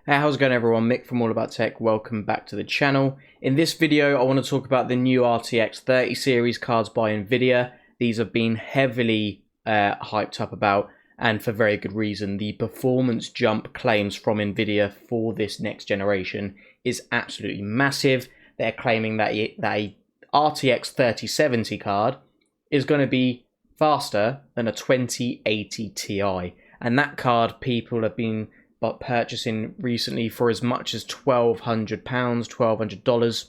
Hey, how's it going everyone? Mick from All About Tech. Welcome back to the channel. In this video, I want to talk about the new RTX 30 series cards by Nvidia. These have been heavily hyped up about, and for very good reason. The performance jump claims from Nvidia for this next generation is absolutely massive. They're claiming that a RTX 3070 card is going to be faster than a 2080 Ti. And that card people have been purchasing recently for as much as £1,200, $1,200.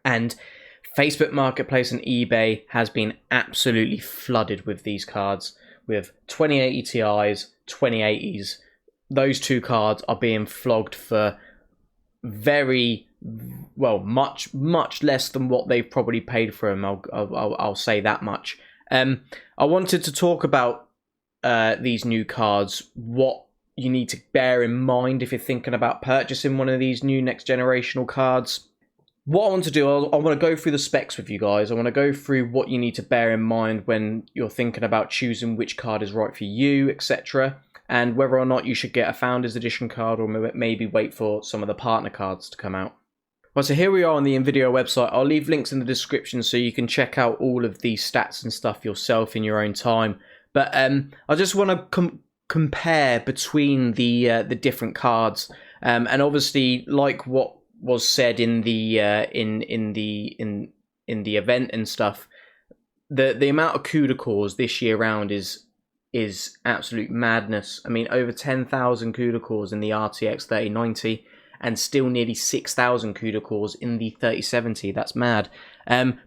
And Facebook Marketplace and eBay has been absolutely flooded with these cards, with 2080 Ti's, 2080s. Those two cards are being flogged for much less than what they've probably paid for them. I'll say that much. I wanted to talk about these new cards, what you need to bear in mind if you're thinking about purchasing one of these new next generational cards. What I want to do, I want to go through the specs with you guys. I want to go through what you need to bear in mind when you're thinking about choosing which card is right for you, etc. And whether or not you should get a Founders Edition card or maybe wait for some of the partner cards to come out. Well, so here we are on the Nvidia website. I'll leave links in the description so you can check out all of these stats and stuff yourself in your own time. But I just want to compare between the different cards, and obviously, like what was said in the event and stuff, the amount of CUDA cores this year round is absolute madness. I mean, over 10,000 CUDA cores in the RTX 3090, and still nearly 6,000 CUDA cores in the 3070. That's mad.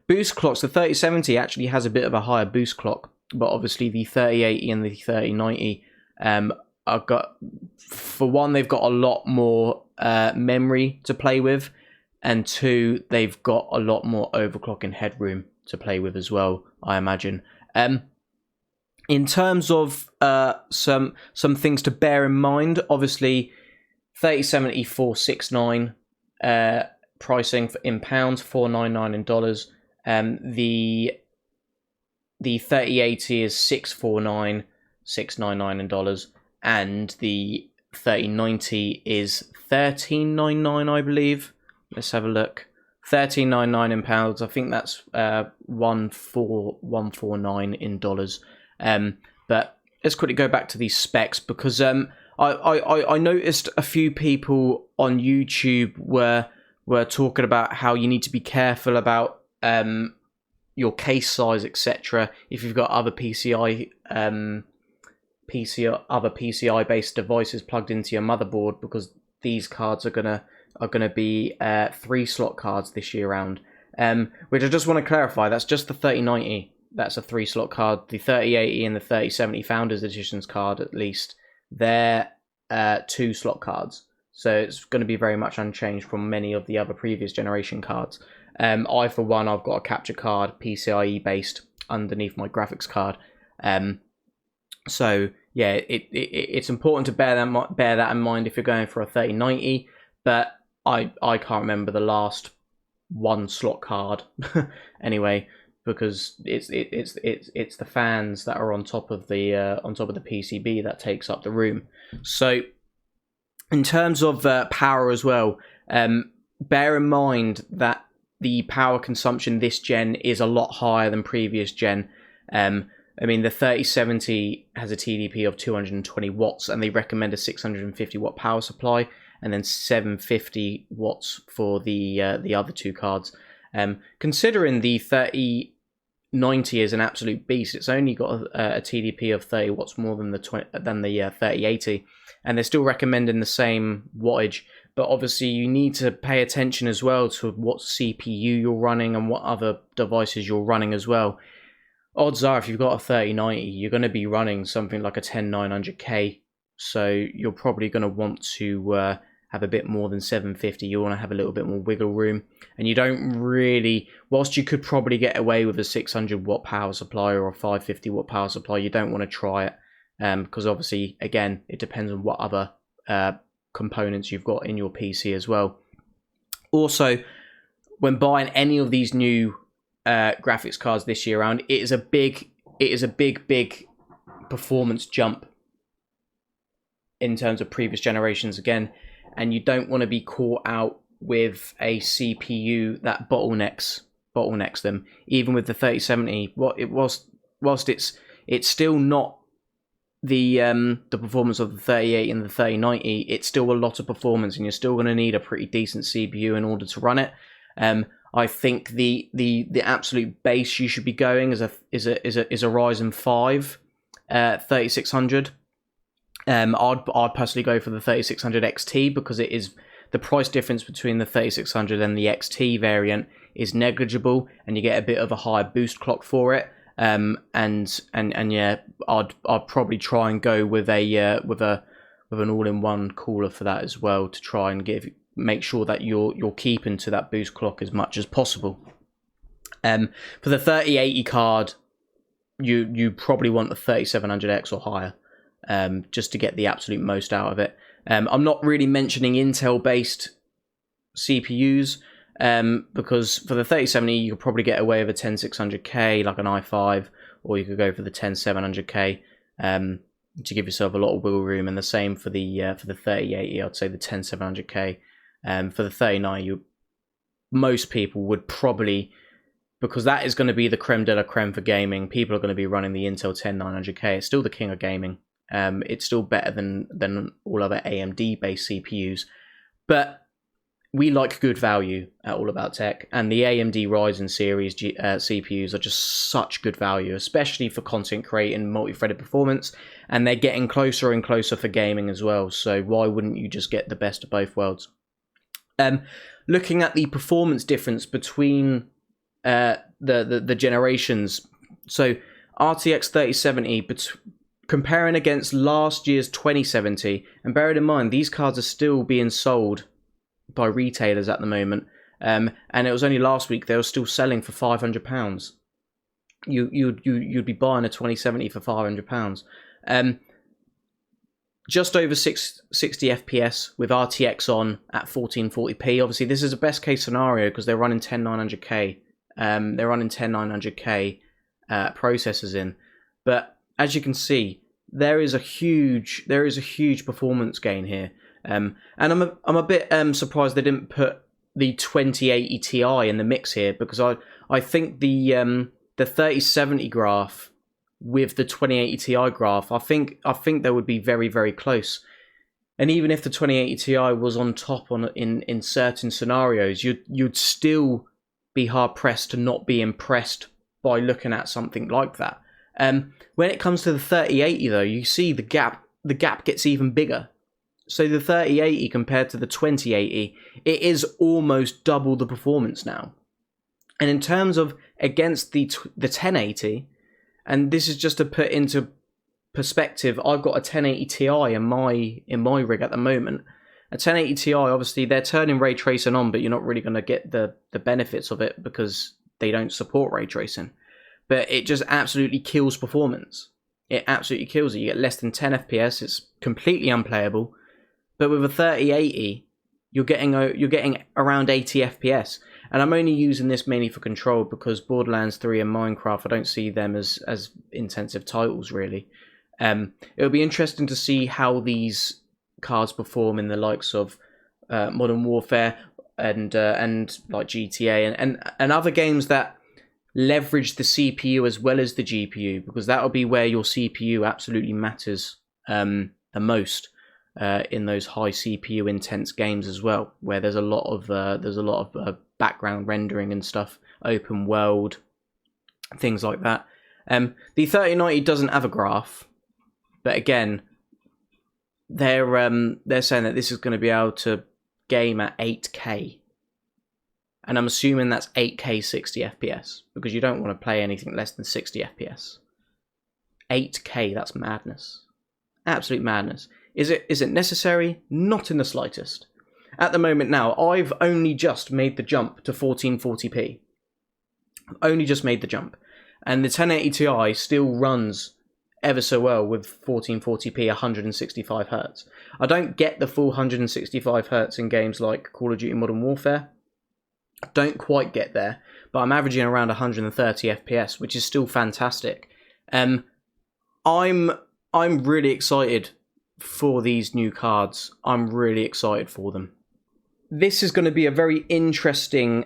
Boost clocks. The 3070 actually has a bit of a higher boost clock, but obviously the 3080 and the 3090 I've got, for one, they've got a lot more memory to play with, and two, they've got a lot more overclocking headroom to play with as well, I imagine. In terms of some things to bear in mind, obviously 3070 469 pricing in pounds, $499 in dollars. The 3080 is $699 in dollars, and the 3090 is $1399, I believe. Let's have a look. $1399 in pounds. I think that's $149 in dollars. But let's quickly go back to these specs, because I noticed a few people on YouTube were talking about how you need to be careful about your case size, etc. If you've got other PCI based devices plugged into your motherboard, because these cards are gonna be 3-slot cards this year round. Which I just want to clarify, that's just the 3090. That's a 3-slot card. The 3080 and the 3070 Founders Editions card, at least, they're 2-slot cards. So it's going to be very much unchanged from many of the other previous generation cards. I, for one, I've got a capture card, PCIe based, underneath my graphics card. So yeah, it's important to bear that in mind if you're going for a 3090. But I can't remember the last 1-slot card anyway, because it's the fans that are on top of the PCB that takes up the room. So in terms of power as well, bear in mind that the power consumption this gen is a lot higher than previous gen. I mean, the 3070 has a TDP of 220 watts, and they recommend a 650 watt power supply, and then 750 watts for the other two cards. Considering the 3090 is an absolute beast, it's only got a TDP of 30 watts more than the 3080, and they're still recommending the same wattage. But obviously, you need to pay attention as well to what CPU you're running and what other devices you're running as well. Odds are, if you've got a 3090, you're going to be running something like a 10900K. So you're probably going to want to have a bit more than 750. You want to have a little bit more wiggle room. And you don't really, whilst you could probably get away with a 600 watt power supply or a 550 watt power supply, you don't want to try it. Because obviously, again, it depends on what other components you've got in your PC as well. Also, when buying any of these new graphics cards this year round, it is a big performance jump in terms of previous generations again. and you don't want to be caught out with a CPU that bottlenecks them. Even with the 3070, whilst it's still not the performance of the 3080 and the 3090, it's still a lot of performance, and you're still going to need a pretty decent CPU in order to run it. I think the absolute base you should be going is a Ryzen 5 3600. I'd personally go for the 3600 XT because it is the price difference between the 3600 and the XT variant is negligible, and you get a bit of a higher boost clock for it. And yeah, I'd probably try and go with an all-in-one cooler for that as well, to try and make sure that you're keeping to that boost clock as much as possible. For the 3080 card, you probably want the 3700X or higher, just to get the absolute most out of it. I'm not really mentioning Intel-based CPUs, because for the 3070 you could probably get away with a 10600K like an i5, or you could go for the 10700K to give yourself a lot of wiggle room, and the same for the 3080. I'd say the 10700K. For the 3090, most people would probably, because that is going to be the creme de la creme for gaming, people are going to be running the Intel 10900K. It's still the king of gaming. It's still better than all other AMD based CPUs, but we like good value at All About Tech, and the AMD Ryzen series CPUs are just such good value, especially for content creating, multi-threaded performance, and they're getting closer and closer for gaming as well. So why wouldn't you just get the best of both worlds? Looking at the performance difference between the generations, so RTX 3070 comparing against last year's 2070, and bearing in mind these cards are still being sold by retailers at the moment, and it was only last week they were still selling for £500. You'd be buying a 2070 for £500. Just over 60 FPS with RTX on at 1440p. Obviously, this is a best case scenario because they're running 10900K. They're running 10900K processors in, but as you can see, there is a huge performance gain here. And I'm a bit surprised they didn't put the 2080 Ti in the mix here, because I think the 3070 graph with the 2080 Ti graph, I think they would be very, very close. And even if the 2080 Ti was on top in certain scenarios, you'd still be hard pressed to not be impressed by looking at something like that. When it comes to the 3080 though, you see the gap gets even bigger. So the 3080 compared to the 2080, it is almost double the performance now. And in terms of against the 1080, and this is just to put into perspective, I've got a 1080 Ti in my rig at the moment. A 1080 Ti, obviously, they're turning ray tracing on, but you're not really going to get the benefits of it because they don't support ray tracing. But it just absolutely kills performance. It absolutely kills it. You get less than 10 FPS. It's completely unplayable. But with a 3080, you're getting around 80 FPS. And I'm only using this mainly for control because Borderlands 3 and Minecraft, I don't see them as intensive titles, really. It'll be interesting to see how these cards perform in the likes of Modern Warfare and like GTA and other games that leverage the CPU as well as the GPU, because that'll be where your CPU absolutely matters the most. In those high CPU intense games as well, where there's a lot of background rendering and stuff, open world, things like that. The 3090 doesn't have a graph, but again, they're saying that this is going to be able to game at 8K, and I'm assuming that's 8K 60 FPS because you don't want to play anything less than 60 FPS. 8K, that's madness, absolute madness. Is it necessary? Not in the slightest. At the moment now, I've only just made the jump to 1440p. Only just made the jump. And the 1080 Ti still runs ever so well with 1440p 165 Hz. I don't get the full 165 Hz in games like Call of Duty Modern Warfare. I don't quite get there, but I'm averaging around 130 FPS, which is still fantastic. I'm really excited for these new cards. I'm really excited for them. This is going to be a very interesting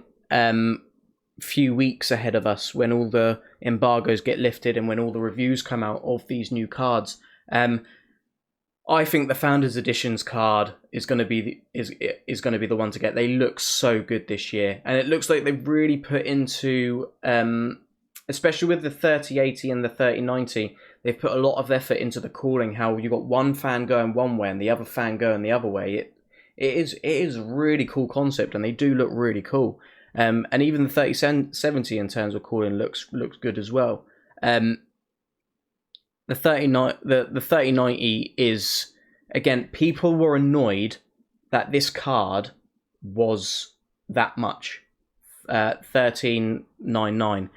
few weeks ahead of us when all the embargoes get lifted and when all the reviews come out of these new cards. I think the Founders Editions card is going to be the one to get. They look so good this year, and it looks like they've really put into, especially with the 3080 and the 3090, they've put a lot of effort into the cooling. How you got one fan going one way and the other fan going the other way. It is a really cool concept, and they do look really cool. And even the 3070 in terms of cooling looks good as well. The 3090 is, again, people were annoyed that this card was that much, 1399.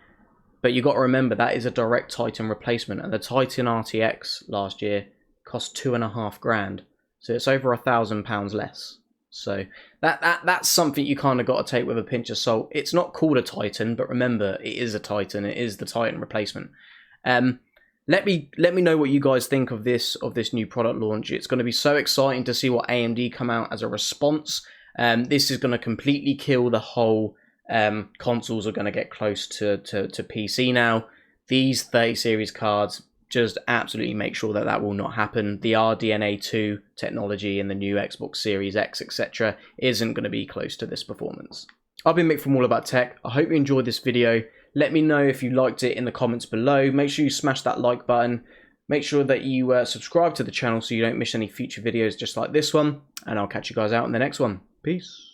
But you got to remember that is a direct Titan replacement, and the Titan RTX last year cost $2,500, so it's over £1,000 less. So that's something you kind of got to take with a pinch of salt. It's not called a Titan, but remember, it is a Titan. It is the Titan replacement. Let me know what you guys think of this new product launch. It's going to be so exciting to see what AMD come out as a response. This is going to completely kill the whole consoles are going to get close to PC now. These 30 series cards, just absolutely make sure that will not happen. The RDNA 2 technology in the new Xbox Series X, etc., isn't going to be close to this performance. I've been Mick from All About Tech. I hope you enjoyed this video. Let me know if you liked it in the comments below. Make sure you smash that like button. Make sure that you subscribe to the channel so you don't miss any future videos just like this one. And I'll catch you guys out in the next one. Peace.